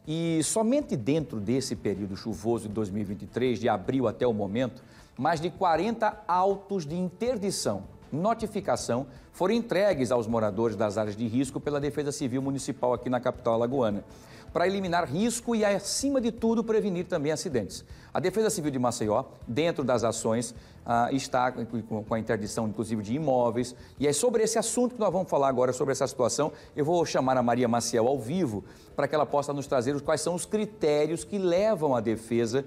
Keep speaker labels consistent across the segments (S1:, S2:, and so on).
S1: E somente dentro desse período chuvoso de 2023, de abril até o momento, mais de 40 autos de interdição, notificação, foram entregues aos moradores das áreas de risco pela Defesa Civil Municipal aqui na capital alagoana, para eliminar risco e, acima de tudo, prevenir também acidentes. A Defesa Civil de Maceió, dentro das ações, está com a interdição, inclusive, de imóveis. E é sobre esse assunto que nós vamos falar agora, sobre essa situação. Eu vou chamar a Maria Maciel ao vivo, para que ela possa nos trazer quais são os critérios que levam a Defesa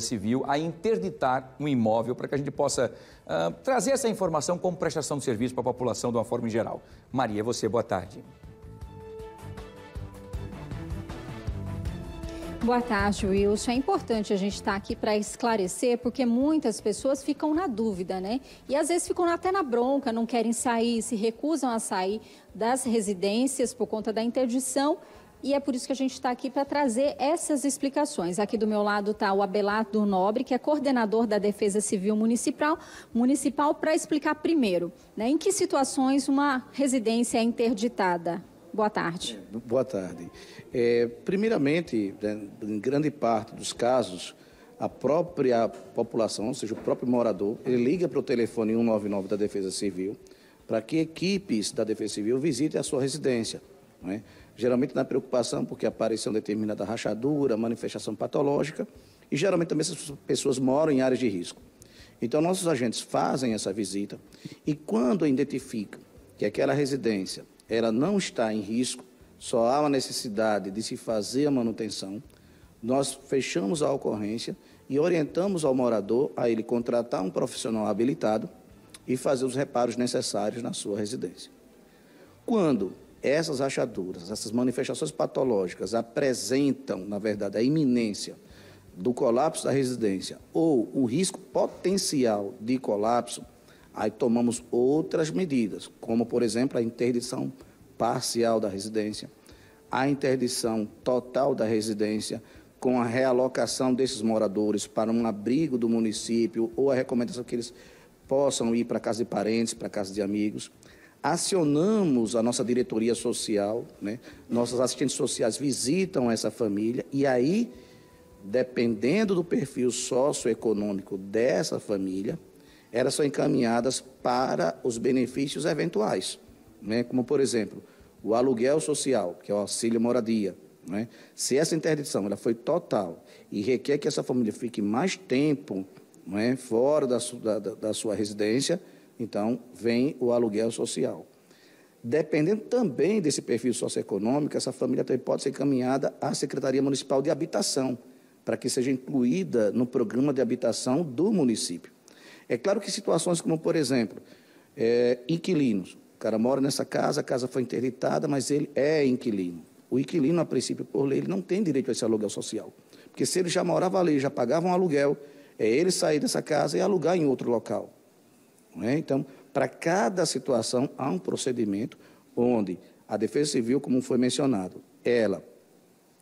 S1: Civil a interditar um imóvel, para que a gente possa trazer essa informação como prestação de serviço para a população de uma forma em geral. Maria, você, boa tarde.
S2: Boa tarde, Wilson. É importante a gente estar aqui para esclarecer, porque muitas pessoas ficam na dúvida, né? E às vezes ficam até na bronca, não querem sair, se recusam a sair das residências por conta da interdição. E é por isso que a gente está aqui para trazer essas explicações. Aqui do meu lado está o Abelardo Nobre, que é coordenador da Defesa Civil Municipal para explicar primeiro, né, em que situações uma residência é interditada. Boa tarde.
S3: Boa tarde. Primeiramente, em grande parte dos casos, a própria população, ou seja, o próprio morador, ele liga para o telefone 199 da Defesa Civil para que equipes da Defesa Civil visitem a sua residência, não é? Geralmente na preocupação porque apareceu determinada rachadura, manifestação patológica, e geralmente também essas pessoas moram em áreas de risco. Então, nossos agentes fazem essa visita e quando identificam que aquela residência ela não está em risco, só há uma necessidade de se fazer a manutenção, nós fechamos a ocorrência e orientamos ao morador a ele contratar um profissional habilitado e fazer os reparos necessários na sua residência. Quando essas rachaduras, essas manifestações patológicas apresentam, na verdade, a iminência do colapso da residência ou o risco potencial de colapso, aí tomamos outras medidas, como, por exemplo, a interdição parcial da residência, a interdição total da residência, com a realocação desses moradores para um abrigo do município ou a recomendação que eles possam ir para casa de parentes, para casa de amigos. Acionamos a nossa diretoria social, né? Nossos assistentes sociais visitam essa família e aí, dependendo do perfil socioeconômico dessa família, elas são encaminhadas para os benefícios eventuais, né? Como, por exemplo, o aluguel social, que é o auxílio moradia, né? Se essa interdição ela foi total e requer que essa família fique mais tempo, né, fora da sua residência, então vem o aluguel social. Dependendo também desse perfil socioeconômico, essa família também pode ser encaminhada à Secretaria Municipal de Habitação, para que seja incluída no programa de habitação do município. É claro que situações como, por exemplo, inquilinos. O cara mora nessa casa, a casa foi interditada, mas ele é inquilino. O inquilino, a princípio, por lei, ele não tem direito a esse aluguel social. Porque se ele já morava ali, já pagava um aluguel, é ele sair dessa casa e alugar em outro local. Não é? Então, para cada situação, há um procedimento onde a Defesa Civil, como foi mencionado, ela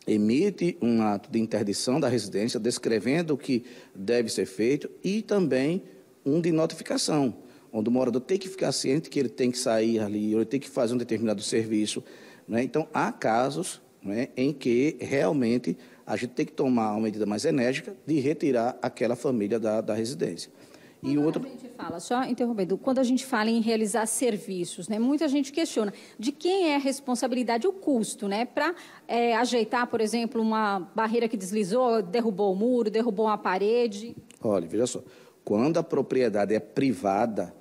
S3: emite um ato de interdição da residência, descrevendo o que deve ser feito, e também um de notificação, onde o morador tem que ficar ciente que ele tem que sair ali, ou ele tem que fazer um determinado serviço. Né? Então, há casos, né, em que realmente a gente tem que tomar uma medida mais enérgica de retirar aquela família da residência. E
S2: a gente fala, só interrompendo, quando a gente fala em realizar serviços, né, muita gente questiona de quem é a responsabilidade, o custo, né, para ajeitar, por exemplo, uma barreira que deslizou, derrubou o muro, derrubou uma parede.
S3: Olha, veja só, quando a propriedade é privada,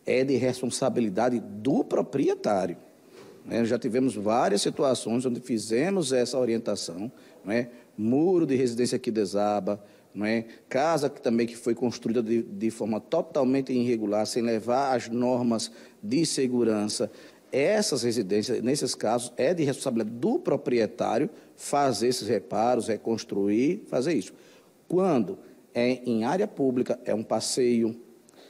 S3: é de responsabilidade do proprietário. Né? Já tivemos várias situações onde fizemos essa orientação, né? Muro de residência que desaba, não é? Casa que também que foi construída de forma totalmente irregular, sem levar as normas de segurança. Essas residências, nesses casos, é de responsabilidade do proprietário fazer esses reparos, reconstruir, fazer isso. Quando é em área pública, é um passeio,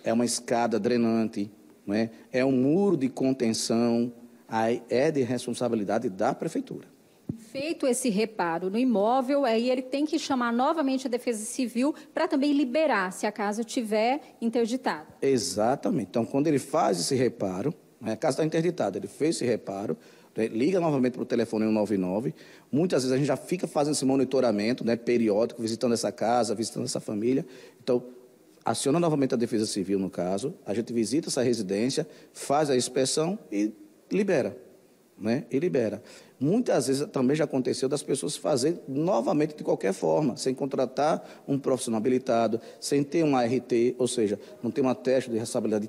S3: é uma escada drenante, não é? É um muro de contenção, aí é de responsabilidade da prefeitura.
S2: Feito esse reparo no imóvel, aí ele tem que chamar novamente a Defesa Civil para também liberar, se a casa estiver interditada.
S3: Exatamente. Então, quando ele faz esse reparo, a casa está interditada, ele fez esse reparo, Liga novamente para o telefone 199. Muitas vezes a gente já fica fazendo esse monitoramento, né, periódico, visitando essa casa, visitando essa família. Então, aciona novamente a Defesa Civil, no caso, a gente visita essa residência, faz a inspeção e libera. Né? E libera. Muitas vezes também já aconteceu das pessoas fazerem novamente de qualquer forma, sem contratar um profissional habilitado, sem ter um ART, ou seja, não ter uma teste de responsabilidade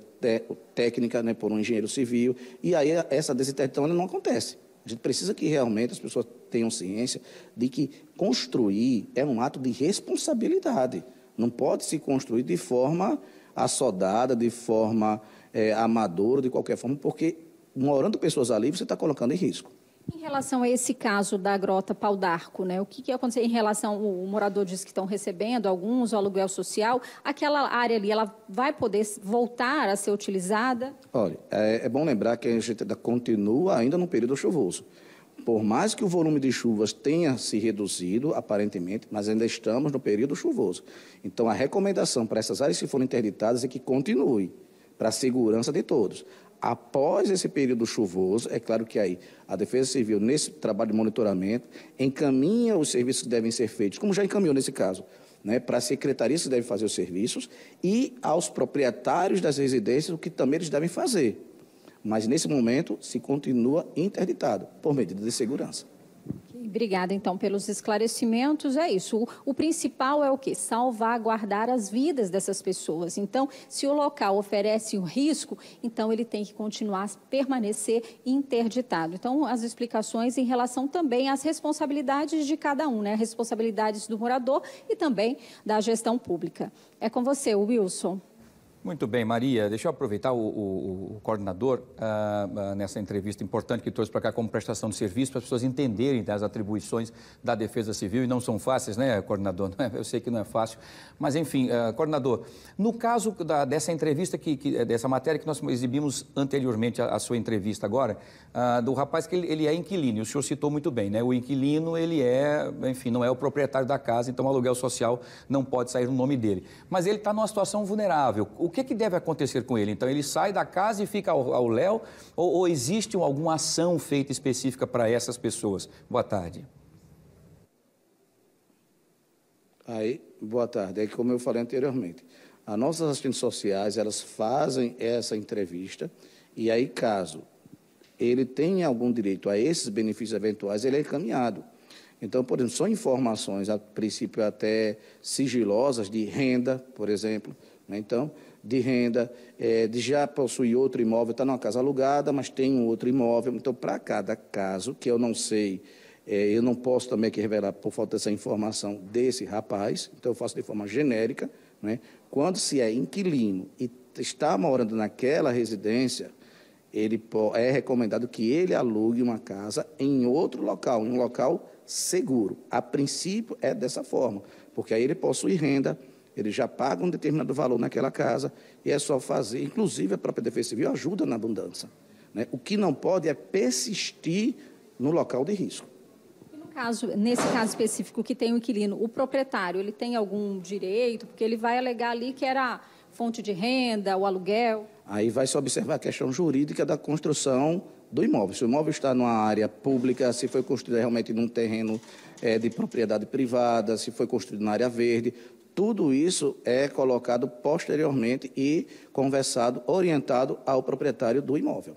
S3: técnica, né, por um engenheiro civil, e aí essa desinterdição não acontece. A gente precisa que realmente as pessoas tenham ciência de que construir é um ato de responsabilidade. Não pode se construir de forma assodada, de forma amadora, de qualquer forma, porque morando pessoas ali, você está colocando em risco.
S2: Em relação a esse caso da Grota Pau d'Arco, né, o que aconteceu em relação, o morador diz que estão recebendo alguns o aluguel social, aquela área ali, ela vai poder voltar a ser utilizada?
S3: Olha, é bom lembrar que a gente continua ainda no período chuvoso. Por mais que o volume de chuvas tenha se reduzido, aparentemente, mas ainda estamos no período chuvoso. Então, a recomendação para essas áreas que forem interditadas é que continue, para a segurança de todos. Após esse período chuvoso, é claro que aí a Defesa Civil, nesse trabalho de monitoramento, encaminha os serviços que devem ser feitos, como já encaminhou nesse caso, né, para as secretarias que devem fazer os serviços e aos proprietários das residências, o que também eles devem fazer. Mas, nesse momento, se continua interditado, por medida de segurança.
S2: Obrigada, então, pelos esclarecimentos. É isso. O principal é o quê? Salvaguardar as vidas dessas pessoas. Então, se o local oferece um risco, então ele tem que continuar a permanecer interditado. Então, as explicações em relação também às responsabilidades de cada um, né? Responsabilidades do morador e também da gestão pública. É com você, Wilson.
S1: Muito bem, Maria. Deixa eu aproveitar o coordenador nessa entrevista importante que trouxe para cá como prestação de serviço, para as pessoas entenderem das atribuições da Defesa Civil, e não são fáceis, né, coordenador? Eu sei que não é fácil, mas enfim, coordenador, no caso dessa entrevista, dessa matéria que nós exibimos anteriormente à sua entrevista agora, do rapaz que ele é inquilino, e o senhor citou muito bem, né? O inquilino, ele enfim, não é o proprietário da casa, então o aluguel social não pode sair no nome dele. Mas ele está numa situação vulnerável. O que deve acontecer com ele? Então, ele sai da casa e fica ao léu, ou existe alguma ação feita específica para essas pessoas? Boa tarde.
S3: Boa tarde. Como eu falei anteriormente, as nossas assistentes sociais, elas fazem essa entrevista e aí, caso ele tenha algum direito a esses benefícios eventuais, ele é encaminhado. Então, por exemplo, são informações, a princípio até sigilosas, de renda, por exemplo, né? Então, de renda, de já possuir outro imóvel, está numa casa alugada, mas tem um outro imóvel. Então, para cada caso, que eu não sei, eu não posso também aqui revelar, por falta dessa informação, desse rapaz, então eu faço de forma genérica, né? Quando se é inquilino e está morando naquela residência, é recomendado que ele alugue uma casa em outro local, em um local seguro. A princípio é dessa forma, porque aí ele possui renda, ele já paga um determinado valor naquela casa e é só fazer. Inclusive, a própria Defesa Civil ajuda na abundância, né? O que não pode é persistir no local de risco.
S2: E nesse caso específico que tem o inquilino, o proprietário, ele tem algum direito? Porque ele vai alegar ali que era fonte de renda, o aluguel.
S3: Aí vai se observar a questão jurídica da construção do imóvel. Se o imóvel está numa área pública, se foi construído realmente num terreno de propriedade privada, se foi construído na área verde, tudo isso é colocado posteriormente e conversado, orientado ao proprietário do imóvel.